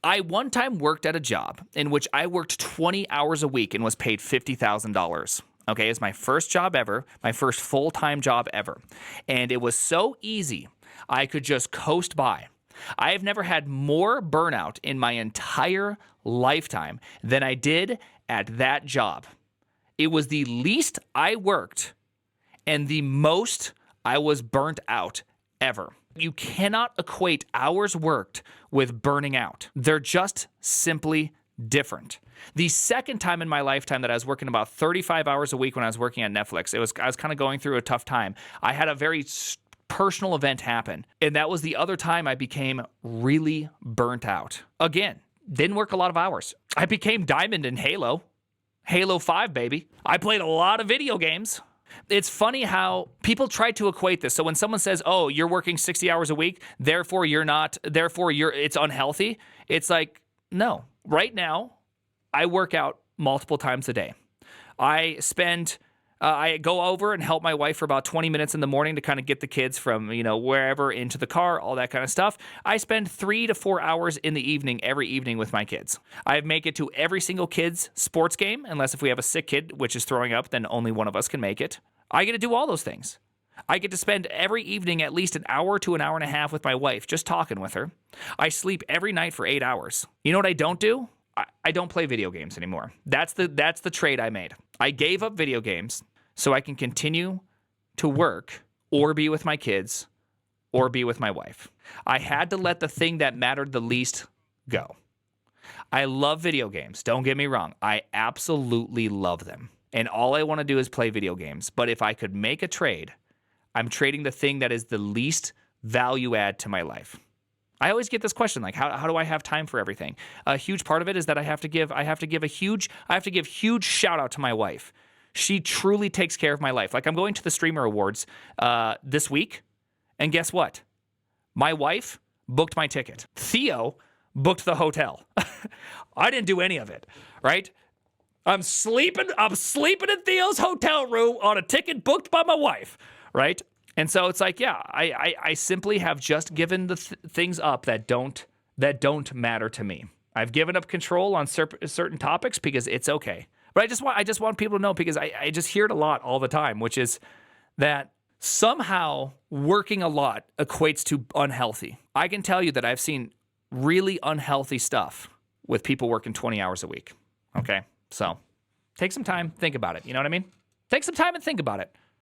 I one time worked at a job in which I worked 20 hours a week and was paid $50,000. Okay, it's my first job ever, my first full-time job ever. And it was so easy, I could just coast by. I have never had more burnout in my entire lifetime than I did at that job. It was the least I worked and the most I was burnt out ever. You cannot equate hours worked with burning out. They're just simply different. The second time in my lifetime that I was working about 35 hours a week when I was working at Netflix, I was kind of going through a tough time. I had a very personal event happen, and that was the other time I became really burnt out. Again, didn't work a lot of hours. I became Diamond in Halo 5, baby. I played a lot of video games. It's funny how people try to equate this. So when someone says, oh, you're working 60 hours a week, therefore it's unhealthy. It's like, no. Right now, I work out multiple times a day. I go over and help my wife for about 20 minutes in the morning to kind of get the kids from, wherever into the car, all that kind of stuff. I spend 3 to 4 hours in the evening, every evening with my kids. I make it to every single kid's sports game, unless if we have a sick kid, which is throwing up, then only one of us can make it. I get to do all those things. I get to spend every evening at least an hour to an hour and a half with my wife, just talking with her. I sleep every night for 8 hours. You know what I don't do? I don't play video games anymore. That's the trade I made. I gave up video games so I can continue to work or be with my kids or be with my wife. I had to let the thing that mattered the least go. I love video games. Don't get me wrong. I absolutely love them. And all I want to do is play video games. But if I could make a trade, I'm trading the thing that is the least value add to my life. I always get this question, like, how do I have time for everything? A huge part of it is that I have to give huge shout out to my wife. She truly takes care of my life. Like, I'm going to the Streamer Awards this week, and guess what? My wife booked my ticket. Theo booked the hotel. I didn't do any of it, right? I'm sleeping in Theo's hotel room on a ticket booked by my wife, right? And so it's like, yeah, I simply have just given the things up that don't matter to me. I've given up control on certain topics because it's okay. But I just want people to know, because I just hear it a lot all the time, which is that somehow working a lot equates to unhealthy. I can tell you that I've seen really unhealthy stuff with people working 20 hours a week. Okay, so take some time, think about it. You know what I mean? Take some time and think about it.